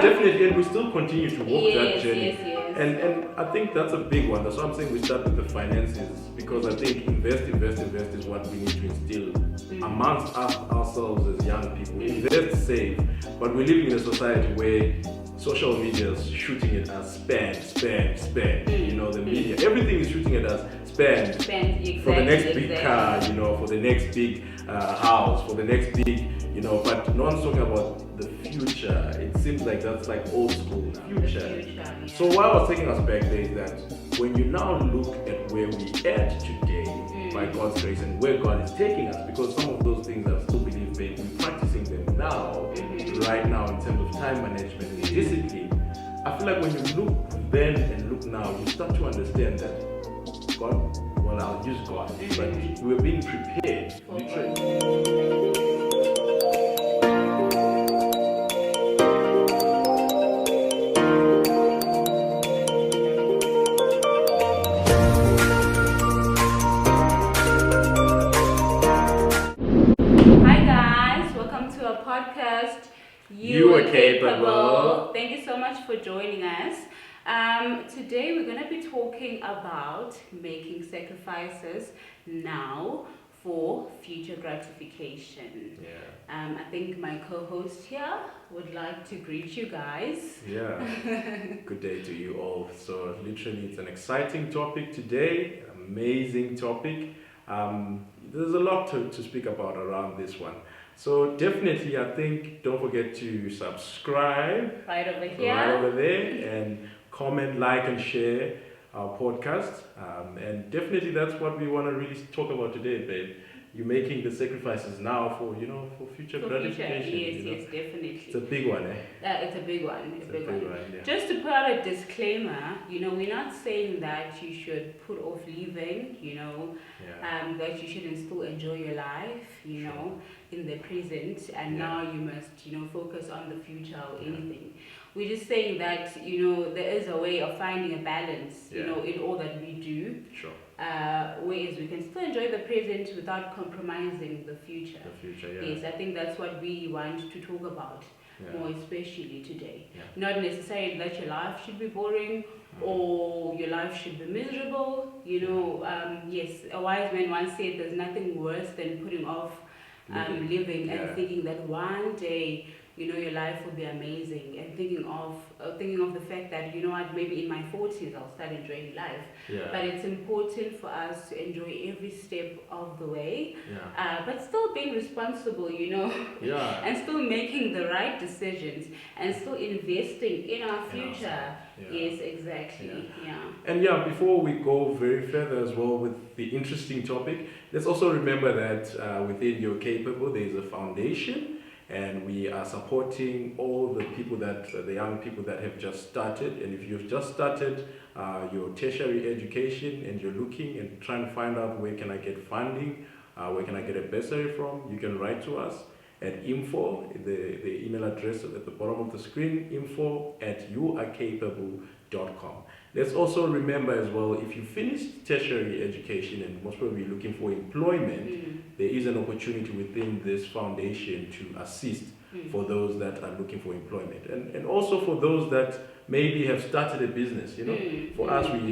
definitely, and we still continue to walk that journey. Yes. And I think that's a big one. That's why I'm saying we start with the finances, because I think invest is what we need to instill amongst us ourselves as young people. Invest, save, but we're living in a society where social media is shooting at us, spend. You know, the media, everything is shooting at us, spend exactly, for the next big car, you know, for the next big house, for the next big, you know, but no one's talking about the future. It seems like that's like old school now. Future. Yeah. So what I was taking us back there is that when you now look at where we at today, by God's grace, and where God is taking us, because some of those things I still believe we're practicing them now, right now, in terms of time management and discipline. I feel like when you look then and look now, you start to understand that God, well, I'll use God, but we're being prepared, literally. Podcast. You are capable. Thank you so much for joining us. Today we're going to be talking about making sacrifices now for future gratification. I think my co-host here would like to greet you guys. Good day to you all. So literally it's an exciting topic today, amazing topic. There's a lot to speak about around this one. So definitely, I think, don't forget to subscribe right over there, and comment, like, and share our podcast. And definitely, that's what we want to really talk about today, babe. You're making the sacrifices now for future gratification. Yes, definitely. It's a big one, eh? It's a big one. Yeah. Just to put out a disclaimer, we're not saying that you should put off living, that you shouldn't still enjoy your life, in the present, and now you must, focus on the future or anything. We're just saying that, there is a way of finding a balance, in all that we do. Sure. Ways we can still enjoy the present without compromising the future. Yes, I think that's what we want to talk about more especially today. Not necessarily that your life should be boring or your life should be miserable. Yes, a wise man once said there's nothing worse than putting off living and thinking that one day your life will be amazing, and thinking of the fact that maybe in my 40s I'll start enjoying life. But it's important for us to enjoy every step of the way, but still being responsible, and still making the right decisions and still investing in our future. Yes, exactly. And before we go very further as well with the interesting topic, let's also remember that within You're Capable there is a foundation. And we are supporting all the young people that have just started. And if you've just started your tertiary education and you're looking and trying to find out where can I get funding, where can I get a bursary from, you can write to us at info, the email address at the bottom of the screen, info@youarecapable.com. Let's also remember as well, if you finished tertiary education and most probably looking for employment, there is an opportunity within this foundation to assist for those that are looking for employment. And also for those that maybe have started a business, For us, we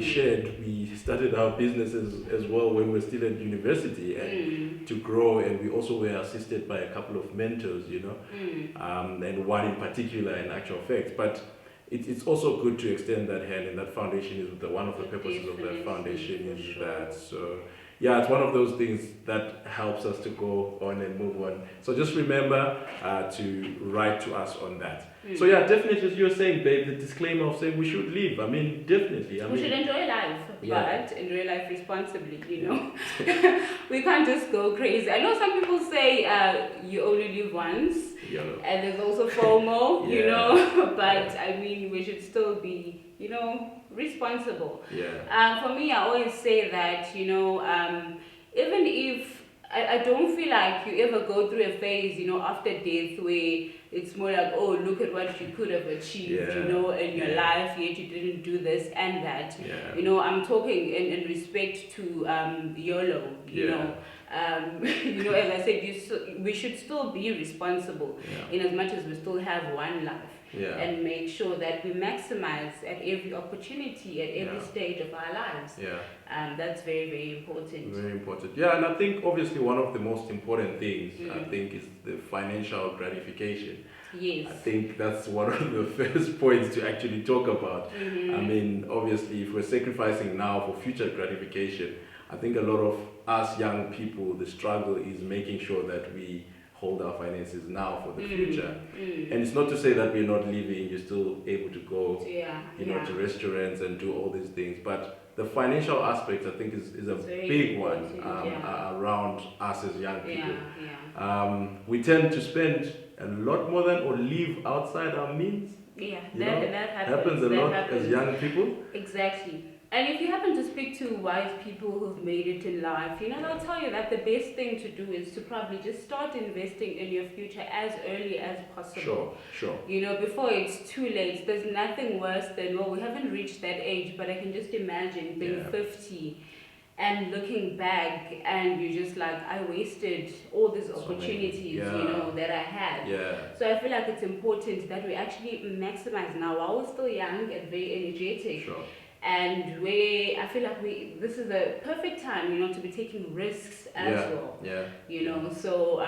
started our businesses as well when we were still at university and to grow, and we also were assisted by a couple of mentors, and one in particular in actual fact. But it's also good to extend that hand, and that foundation is one of the purposes of that foundation is that. So it's one of those things that helps us to go on and move on. So just remember to write to us on that. So definitely, as you're saying, babe, the disclaimer of saying we should live. I mean, definitely. We should enjoy life, but enjoy life responsibly, We can't just go crazy. I know some people say you only live once, and there's also FOMO, but I mean, we should still be, responsible. For me, I always say that, even if I don't feel like you ever go through a phase, after death where it's more like, oh, look at what you could have achieved, in your life, yet you didn't do this and that. I'm talking in respect to YOLO, you know, as I said, we should still be responsible in as much as we still have one life. And make sure that we maximize at every opportunity, at every stage of our lives. That's very, very important. Very important. Yeah, and I think obviously one of the most important things, I think, is the financial gratification. Yes. I think that's one of the first points to actually talk about. I mean, obviously, if we're sacrificing now for future gratification, I think a lot of us young people, the struggle is making sure that we hold our finances now for the future. And it's not to say that we're not living, you're still able to go to restaurants and do all these things, but the financial aspect I think is a big one around us as young people. We tend to spend a lot more than or live outside our means. That happens a lot as young people. Exactly. And if you happen to speak to wise people who've made it in life, you know, they'll tell you that the best thing to do is to probably just start investing in your future as early as possible. Sure. You know, before it's too late. There's nothing worse than, well, we haven't reached that age, but I can just imagine being 50 and looking back and you're just like, I wasted all these opportunities, you know, that I had. So I feel like it's important that we actually maximize now while we're still young and very energetic. And I feel like this is a perfect time, you know, to be taking risks as well. You know, so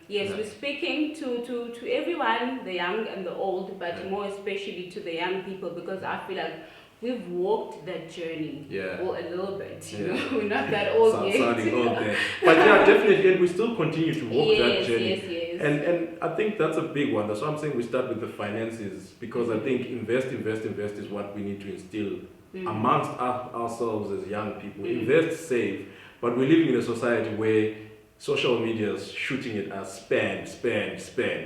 yes, we're speaking to everyone, the young and the old, but more especially to the young people, because I feel like we've walked that journey or a little bit, you know, we're not that old yet. Sounding old there. But definitely, and we still continue to walk that journey. And I think that's a big one. That's why I'm saying we start with the finances, because I think invest is what we need to instill amongst ourselves as young people. Invest, save, but we're living in a society where social media is shooting at us spend.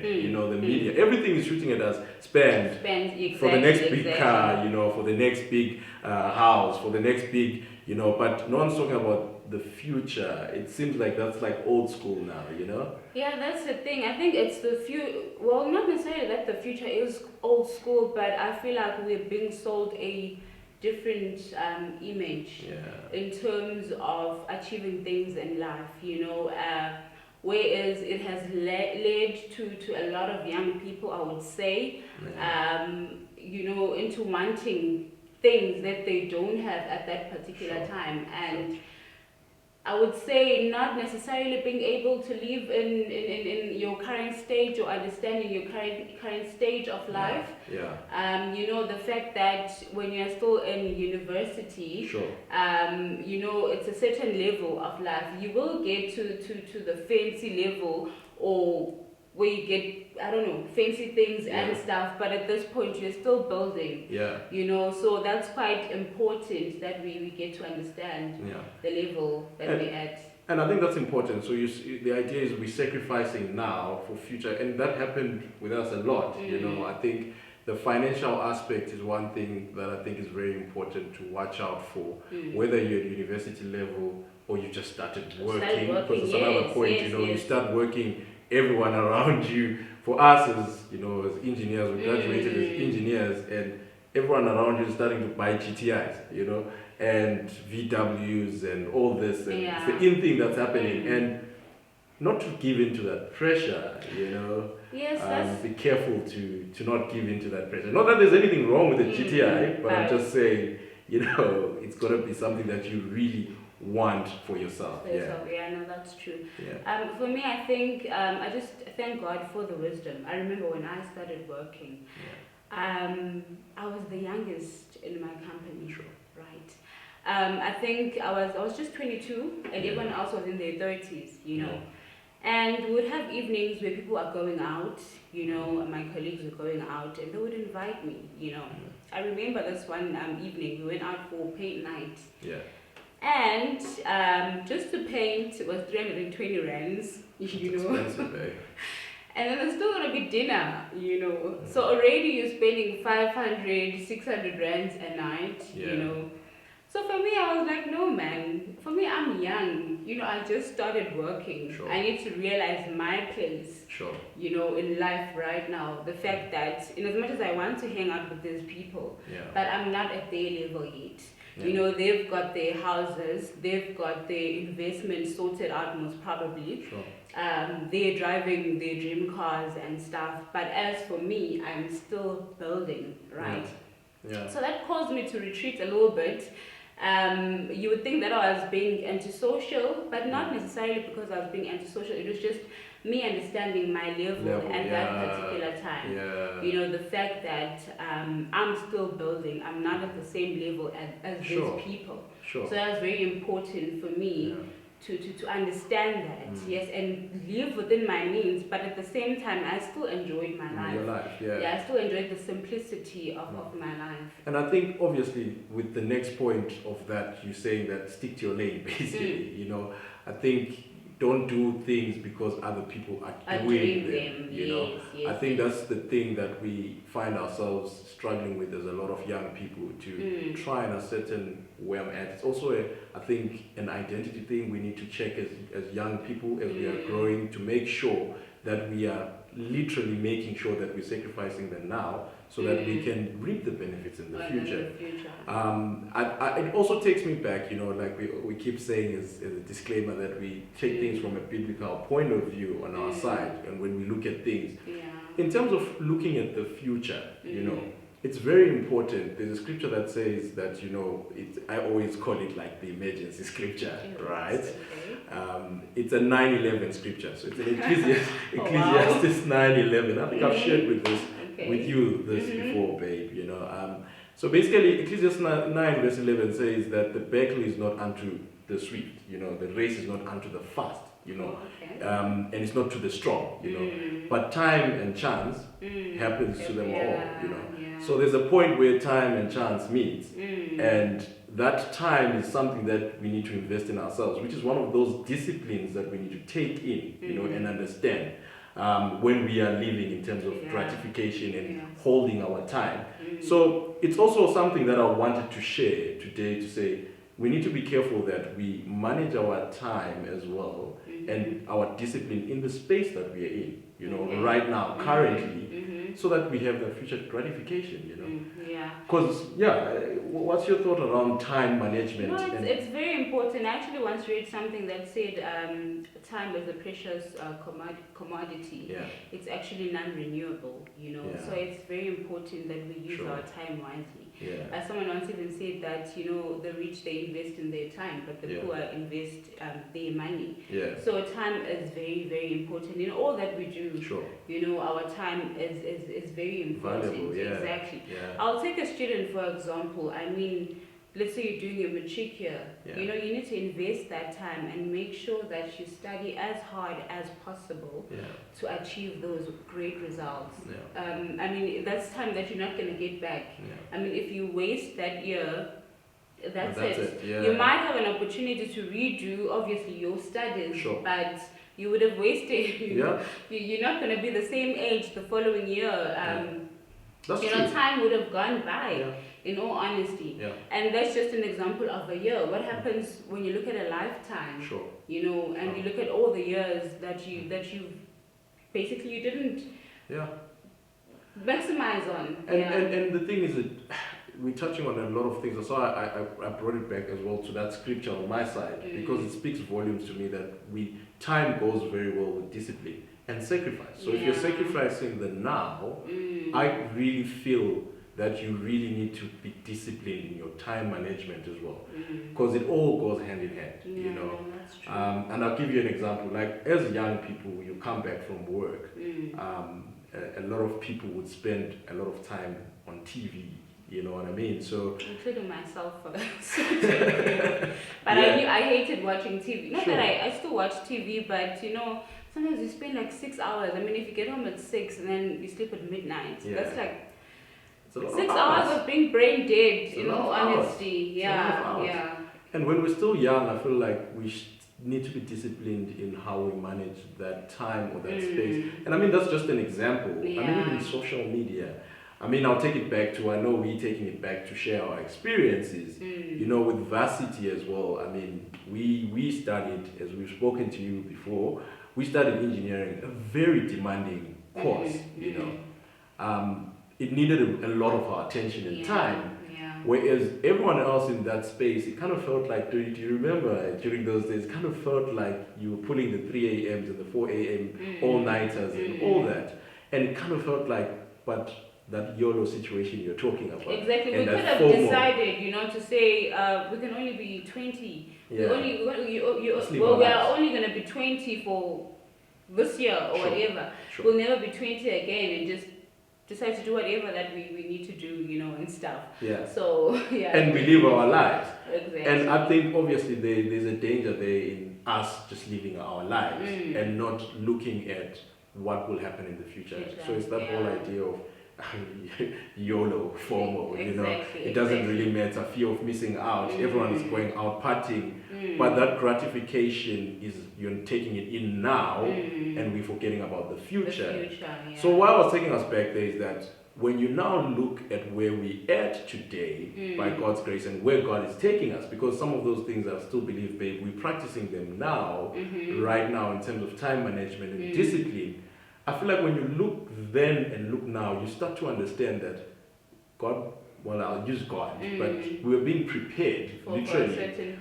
You know, the media, everything is shooting at us spend exactly, for the next big car, you know, for the next big house, for the next big, you know, but no one's talking about the future. It seems like that's like old school now, you know? Yeah, that's the thing. I think it's well, not necessarily that the future is old school, but I feel like we're being sold a different image in terms of achieving things in life, you know, whereas it has led to a lot of young people, I would say, you know, into wanting things that they don't have at that particular time. And I would say not necessarily being able to live in your current stage or understanding your current stage of life. You know, the fact that when you're still in university, you know, it's a certain level of life. You will get to the fancy level, or where you get, I don't know, fancy things and stuff, but at this point you're still building. You know, so that's quite important that we get to understand the level that we're at. And I think that's important. So the idea is we're sacrificing now for future, and that happened with us a lot. You know, I think the financial aspect is one thing that I think is very important to watch out for, whether you're at university level or you just started working, because it's another point. You know, you start working, everyone around you. For us as, you know, as engineers, we graduated as engineers, and everyone around you is starting to buy GTIs, you know, and VWs and all this, and it's the in thing that's happening, and not to give into that pressure, you know. Be careful to not give into that pressure. Not that there's anything wrong with the GTI, but I'm just saying, you know, it's got to be something that you really want for yourself. No, that's true. For me, I think I just thank God for the wisdom. I remember when I started working, I was the youngest in my company, right? I think I was just 22, and everyone else was in their 30s, you know. And we would have evenings where people are going out, you know, my colleagues were going out, and they would invite me, you know. I remember this one evening, we went out for paint night. And just to paint, it was 320 rands, you know. Expensive, eh? And then there's still going to be dinner, you know. So already you're spending 500, 600 rands a night, you know. So for me, I was like, no, man. For me, I'm young. I just started working. Sure. I need to realize my place. Sure. In life right now. The fact that, in as much as I want to hang out with these people, but I'm not at their level yet. Yeah. They've got their houses, they've got their investments sorted out most probably. Sure. They're driving their dream cars and stuff. But as for me, I'm still building, right? Yeah. So that caused me to retreat a little bit. You would think that I was being antisocial, but not necessarily because I was being antisocial. It was just me understanding my level at that particular time. Yeah. The fact that I'm still building. I'm not at the same level as these people. Sure. So that was very important for me to understand that, yes, and live within my means, but at the same time, I still enjoyed my life. Your life, I still enjoyed the simplicity of my life. And I think, obviously, with the next point of that, you're saying that stick to your lane, basically. I think don't do things because other people are doing them. Yes, I think that's the thing that we find ourselves struggling with as a lot of young people to try and ascertain where I'm at. It's also, I think, an identity thing we need to check as young people as we are growing, to make sure that we are literally making sure that we're sacrificing them now so that we can reap the benefits in the future. It also takes me back, like we keep saying as a disclaimer, that we take things from a biblical point of view on our side, and when we look at things. In terms of looking at the future, it's very important. There's a scripture that says that, I always call it like the emergency scripture, right? It's a 9/11 scripture. So it's an Ecclesiastes 9:11. I think I've shared with you this before, babe, So basically, Ecclesiastes 9 verse 11 says that the battle is not unto the swift, the race is not unto the fast, and it's not to the strong, but time and chance happens to them all, So there's a point where time and chance meet, and that time is something that we need to invest in ourselves, which is one of those disciplines that we need to take in, and understand when we are living in terms of gratification and holding our time. So it's also something that I wanted to share today, to say we need to be careful that we manage our time as well and our discipline in the space that we are in, right now, currently, so that we have the future gratification, Because, what's your thought around time management? It's very important. I actually once read something that said time is a precious commodity. It's actually non-renewable, So it's very important that we use our time wisely. As someone once even said that, the rich, they invest in their time, but the poor invest their money. So time is very, very important in all that we do. Our time is very important. Valuable, Exactly. I'll take a student, for example. I mean, let's say you're doing your matric year. You need to invest that time and make sure that you study as hard as possible to achieve those great results. I mean, that's time that you're not going to get back. I mean, if you waste that year, that's it. You might have an opportunity to redo, obviously, your studies, but you would have wasted. You're not going to be the same age the following year. Time would have gone by, in all honesty. And that's just an example of a year. What happens when you look at a lifetime? And you look at all the years that you basically you didn't maximize on. And the thing is that we're touching on a lot of things. So I brought it back as well to that scripture on my side, because it speaks volumes to me that time goes very well with discipline and sacrifice. So if you're sacrificing the now, I really feel that you really need to be disciplined in your time management as well, because it all goes hand in hand, That's true. And I'll give you an example. Like, as young people, you come back from work, a lot of people would spend a lot of time on TV. You know what I mean? So, including myself, for that. But I hated watching TV. Not that I still watch TV, but sometimes you spend like 6 hours. I mean, if you get home at 6 and then you sleep at midnight, that's like 6 hours of being brain dead. In all honesty, And when we're still young, I feel like we need to be disciplined in how we manage that time or that space. And I mean, that's just an example. I mean, even social media. I mean, I'll take it back to, I know we're taking it back to share our experiences, you know, with varsity as well. I mean, we studied, as we've spoken to you before, we studied engineering, a very demanding course, you know. It needed a lot of our attention and time. Whereas everyone else in that space, it kind of felt like, do you remember during those days, it kind of felt like you were pulling the 3 a.m.s and the 4 a.m. all-nighters and all that. And it kind of felt like, but that YOLO situation you're talking about. Exactly. We could have decided, you know, to say we can only be 20. Yeah. We are only going to be 20 for this year or whatever. Sure. We'll never be 20 again, and just decide to do whatever that we need to do, you know, and stuff. Yeah. So, yeah. And we live our lives. Exactly. And I think obviously there's a danger there in us just living our lives and not looking at what will happen in the future. So it's that whole idea of YOLO, FOMO, you know. It doesn't really matter, fear of missing out. Everyone is going out partying. But that gratification is you're taking it in now and we're forgetting about the future. So what I was taking us back there is that when you now look at where we at today by God's grace and where God is taking us, because some of those things I still believe, babe, we're practicing them now, right now in terms of time management and discipline. I feel like when you look then and look now, you start to understand that God, well, I'll use God, but we were being prepared, literally,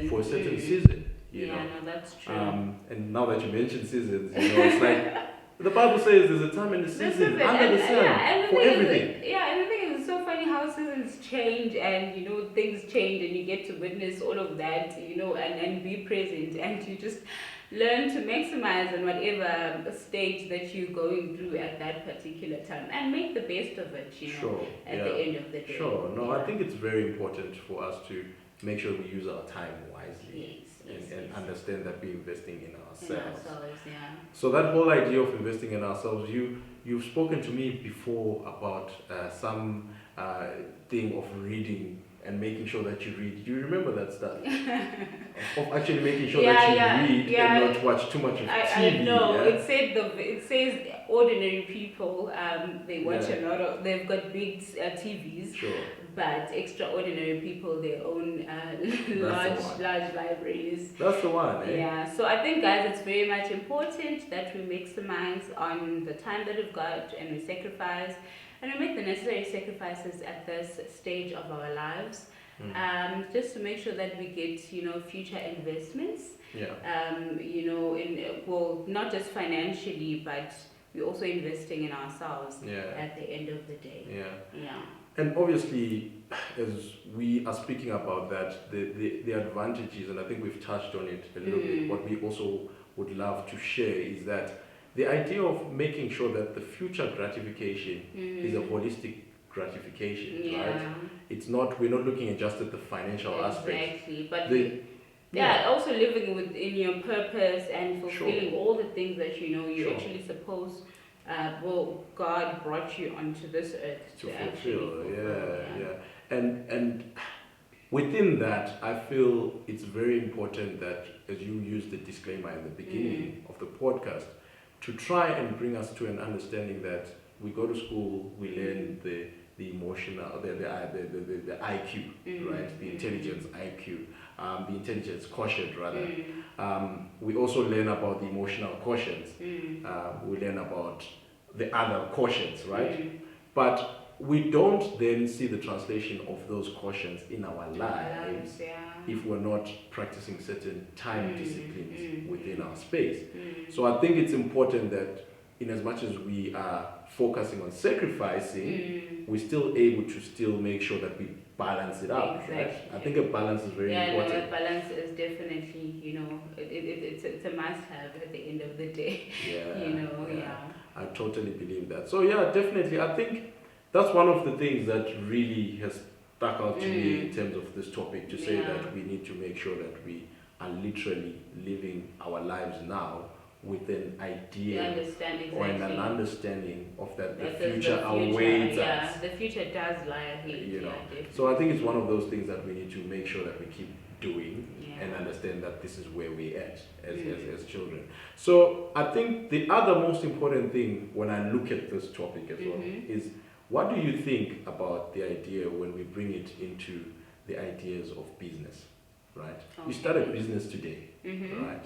for a certain season. You know? No, that's true. And now that you mentioned seasons, you know, it's like the Bible says there's a time and a season under the sun for everything. And the thing is, it's so funny how seasons change and, you know, things change and you get to witness all of that, you know, and be present, and you just learn to maximize on whatever stage that you're going through at that particular time and make the best of it, you know, at the end of the day. I think it's very important for us to make sure we use our time wisely and understand that we're investing in ourselves. So that whole idea of investing in ourselves, you've spoken to me before about some thing of reading and making sure that you read. Do you remember that stuff? Of actually making sure that you read and not watch too much of TV. I know. It says ordinary people, they watch a lot of, they've got big TVs, but extraordinary people, they own large libraries. That's the one, eh? Yeah, so I think, guys, it's very much important that we maximize on the time that we've got and we sacrifice. And we make the necessary sacrifices at this stage of our lives, just to make sure that we get, you know, future investments. You know, not just financially, but we're also investing in ourselves at the end of the day. And obviously, as we are speaking about that, the advantages, and I think we've touched on it a little bit, what we also would love to share is that the idea of making sure that the future gratification is a holistic gratification, right? It's not, we're not looking at just at the financial aspect. But also living within your purpose and fulfilling all the things that, you know, you're actually supposed, God brought you onto this earth to fulfill. And within that, I feel it's very important that, as you used the disclaimer at the beginning of the podcast, to try and bring us to an understanding that we go to school, we learn the emotional, the IQ, right? The intelligence IQ, the intelligence quotient rather. We also learn about the emotional quotients. We learn about the other quotients, right? But we don't then see the translation of those quotients in our lives if we're not practicing certain time disciplines within our space. So I think it's important that in as much as we are focusing on sacrificing, we're still able to still make sure that we balance it out. Right? I think a balance is very important. No, balance is definitely, you know, it's a must-have at the end of the day. I totally believe that. So definitely, I think that's one of the things that really has stuck out to me in terms of this topic, to say that we need to make sure that we are literally living our lives now with an idea or an understanding of that the future awaits us. The future does lie ahead. You know, so I think it's one of those things that we need to make sure that we keep doing and understand that this is where we're at as children. So I think the other most important thing when I look at this topic as well is What do you think about the idea when we bring it into the ideas of business, right? Okay. You start a business today, right?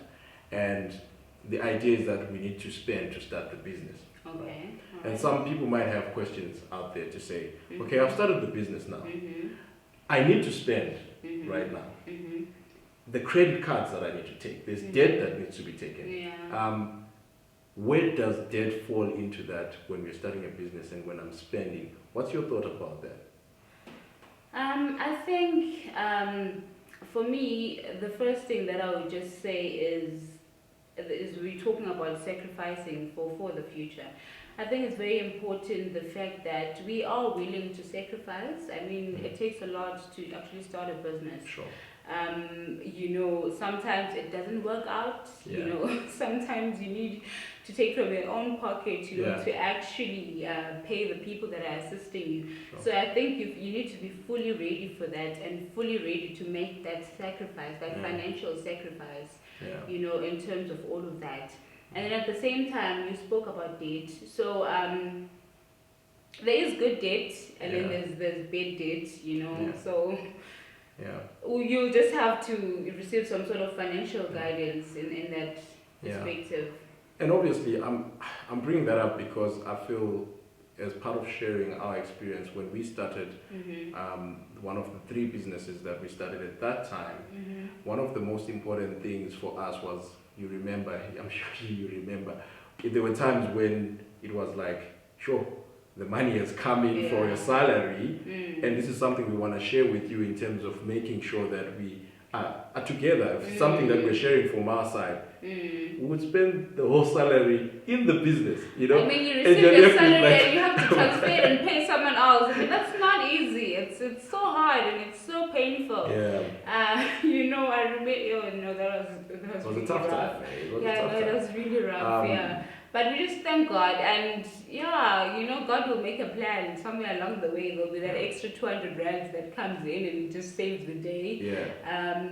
And the idea is that we need to spend to start the business. Okay. Right? And some people might have questions out there to say, okay, I've started the business now. I need to spend right now. The credit cards that I need to take, there's debt that needs to be taken. Yeah. Where does debt fall into that when we're starting a business and when I'm spending? What's your thought about that? I think for me, the first thing that I would just say is we're talking about sacrificing for the future. I think it's very important the fact that we are willing to sacrifice. I mean, it takes a lot to actually start a business. Sure. Sometimes it doesn't work out. Yeah. Sometimes you need to take from your own pocket, to actually pay the people that are assisting you. Sure. So I think you need to be fully ready for that and fully ready to make that sacrifice, that financial sacrifice, in terms of all of that. And then at the same time, you spoke about debt. So there is good debt, and then there's bad debt, so... Yeah. You just have to receive some sort of financial guidance in that perspective. And obviously, I'm bringing that up because I feel, as part of sharing our experience when we started one of the 3 businesses that we started at that time, one of the most important things for us was, you remember, I'm sure you remember, there were times when it was like, sure, the money has come in for your salary, and this is something we want to share with you in terms of making sure that we are together. Something that we're sharing from our side. We would spend the whole salary in the business, I mean, you receive your salary and you have to transfer it and pay someone else. I mean, that's not easy. It's so hard and it's so painful. Yeah. I remember. That was a tough time. It was really rough. But we just thank God, and God will make a plan. Somewhere along the way, there'll be that extra 200 rands that comes in and it just saves the day. Yeah.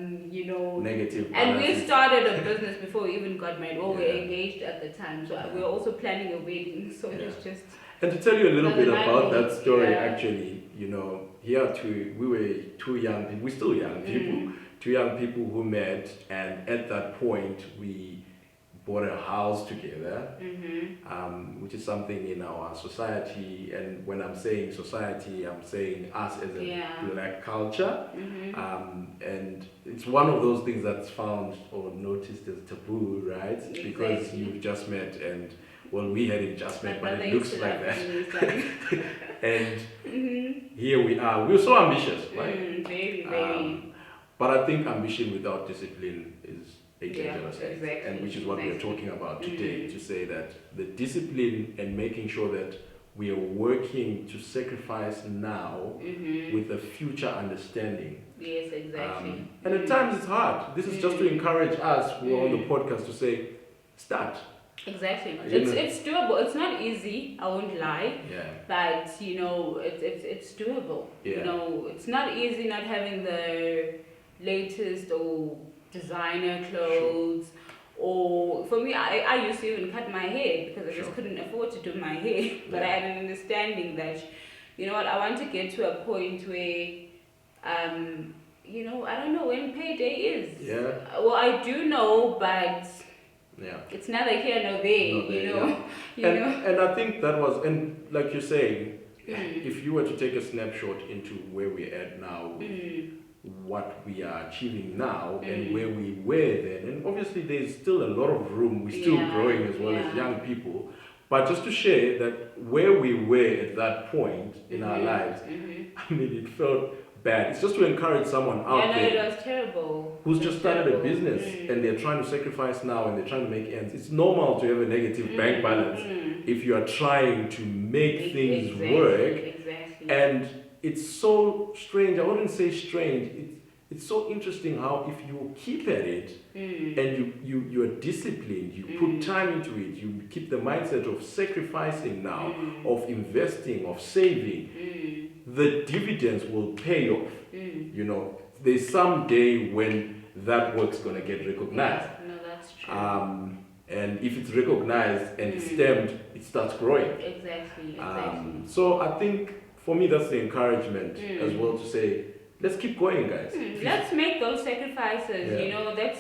Negative. And we started a business before we even got married, or we were engaged at the time. So we were also planning a wedding. So it's just. And to tell you a little bit about that story, actually, we were 2 young people. We're still young people. 2 young people who met, and at that point we bought a house together, which is something in our society. And when I'm saying society, I'm saying us as a black culture. And it's one of those things that's found or noticed as taboo, right? Exactly. Because you've just met, and we hadn't just met, but it looks like that. And here we are. We're so ambitious, right? Very, very. But I think ambition without discipline is a dangerous act, and which is what we're talking about today, to say that the discipline and making sure that we are working to sacrifice now with a future understanding. Yes, exactly. And at times it's hard. This is just to encourage us who are on the podcast to say, start. Exactly. It's doable. It's not easy, I won't lie. Yeah. But it's doable. Yeah. It's not easy not having the latest or designer clothes, or for me, I used to even cut my hair because I just couldn't afford to do my hair. But I had an understanding that, I want to get to a point where, I don't know when payday is. Yeah. Well, I do know, but it's neither here nor there. And I think that was, and like you're saying, if you were to take a snapshot into where we're at now, what we are achieving now and where we were then, and obviously there's still a lot of room, we're still growing as well as young people, but just to share that where we were at that point in our lives, I mean, it felt bad. It's just to encourage someone out there, it was terrible, who's just started a business and they're trying to sacrifice now and they're trying to make ends. It's normal to have a negative bank balance if you are trying to make things work. And it's so strange. I wouldn't say strange. It's so interesting how if you keep at it and you are disciplined, you put time into it, you keep the mindset of sacrificing now, of investing, of saving, the dividends will pay off. There's some day when that work's going to get recognized. No, that's true. And if it's recognized and it's stemmed, it starts growing. Exactly. So I think for me that's the encouragement as well, to say, let's keep going, guys. Let's make those sacrifices. You know, let's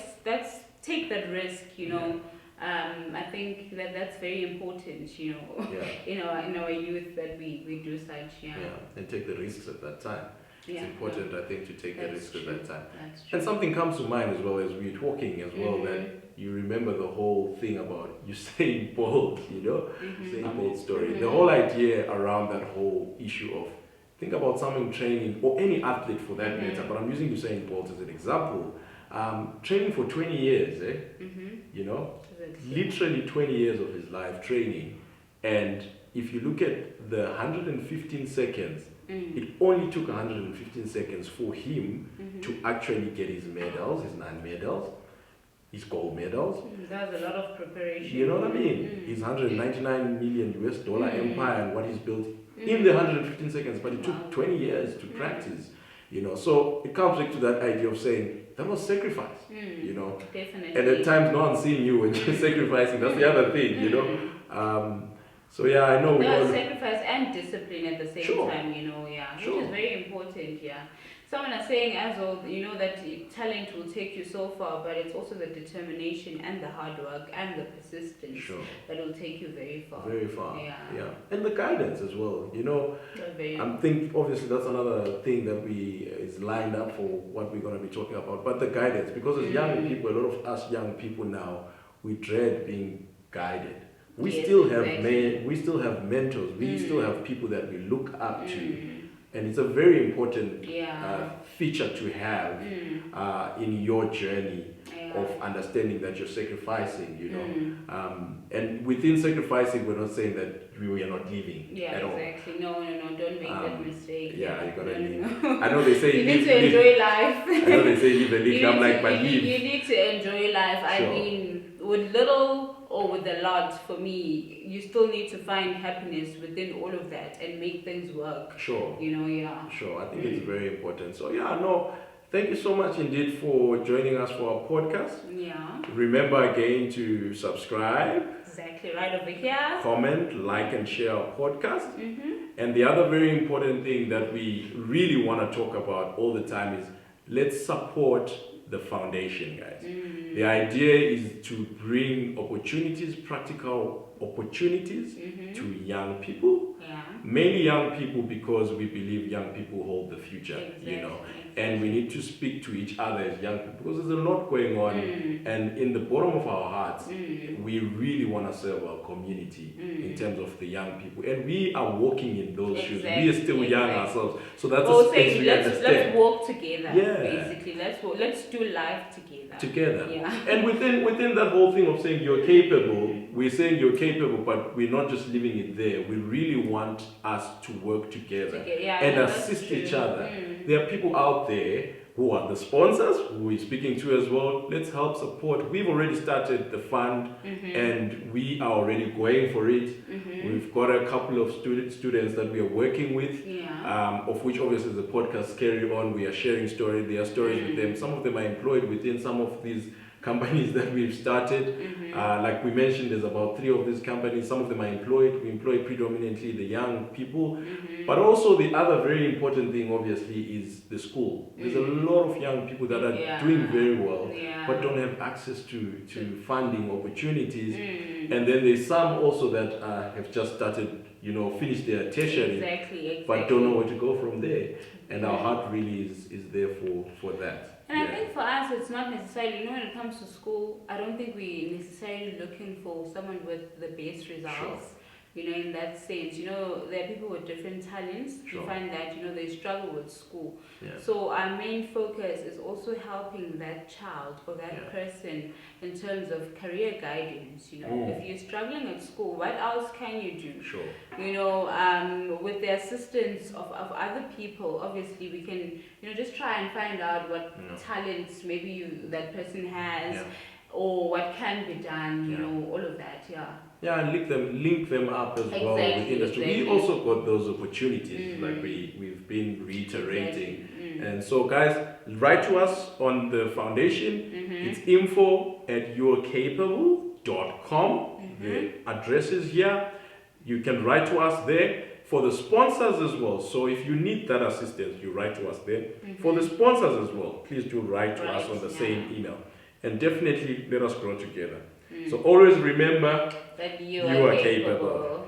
take that risk. You know, I think that's very important. You know, in our youth, that we do such. And take the risks at that time. It's important, I think, to take the risks at that time. That's and something comes to mind as well as we're talking as well, that you remember the whole thing about Usain Bolt, you know, Usain Bolt story. The whole idea around that whole issue of, think about someone training, or any athlete for that matter, but I'm using Usain Bolt as an example, training for 20 years, you know, literally 20 years of his life training. And if you look at the 115 seconds, it only took 115 seconds for him to actually get his medals, his 9 medals, his gold medals. That's a lot of preparation. You know what I mean? His $199 million empire and what he's built in the 115 seconds, but it took 20 years to practice. You know, so it comes back to that idea of saying that was sacrifice. You know, definitely. And at times, no one's seeing you when you're sacrificing. That's the other thing. You know. So I know we all sacrifice and discipline at the same time, you know, which is very important, Someone is saying as well, you know, that talent will take you so far, but it's also the determination and the hard work and the persistence that will take you very far. Very far, and the guidance as well, you know. I think obviously that's another thing that is lined up for what we're going to be talking about, but the guidance, because as young people, a lot of us young people now, we dread being guided. We still have mentors. We still have people that we look up to, and it's a very important feature to have in your journey of understanding that you're sacrificing. You know, and within sacrificing, we're not saying that we are not living at all. Exactly. No, don't make that mistake. You gotta live. I know they say you need to enjoy life. I know they say live and live. I'm like, but live. You need to enjoy life. I mean, with little or with a lot, for me, you still need to find happiness within all of that and make things work. You know, Sure, I think it's very important. So, thank you so much indeed for joining us for our podcast. Remember again to subscribe. Exactly, right over here. Comment, like, and share our podcast. And the other very important thing that we really want to talk about all the time is, let's support the foundation, guys. The idea is to bring opportunities, practical opportunities to young people. Mainly young people, because we believe young people hold the future, you know. And we need to speak to each other as young people, because there's a lot going on. And in the bottom of our hearts, we really want to serve our community in terms of the young people. And we are walking in those shoes. We are still young ourselves. So that's a space we understand. Let's walk together, basically. Let's do life together. And within that whole thing of saying you're capable, we're saying you're capable, but we're not just leaving it there. We really want us to work together and assist each other. There are people out there who are the sponsors, who we're speaking to as well. Let's help support. We've already started the fund and we are already going for it. We've got a couple of students that we are working with, of which obviously the podcast carry on. We are sharing stories. There are stories with them. Some of them are employed within some of these companies that we've started. Like we mentioned, there's about 3 of these companies. Some of them are employed. We employ predominantly the young people. But also the other very important thing, obviously, is the school. There's a lot of young people that are doing very well, but don't have access to funding opportunities. And then there's some also that have just started, finished their tertiary, but don't know where to go from there. And our heart really is there for that. And I think for us, it's not necessarily, when it comes to school, I don't think we're necessarily looking for someone with the best results. In that sense, there are people with different talents. You find that, they struggle with school. So our main focus is also helping that child or that person in terms of career guidance. If you're struggling at school, what else can you do? With the assistance of other people, obviously we can, just try and find out what talents maybe that person has, or what can be done, all of that, and link them up as well with industry. We also got those opportunities, like we've been reiterating. And so, guys, write to us on the foundation. It's info@yourecapable.org. The address is here. You can write to us there. For the sponsors as well, so if you need that assistance, you write to us there. For the sponsors as well, please do write to us on the same email. And definitely let us grow together. So always remember that you are capable.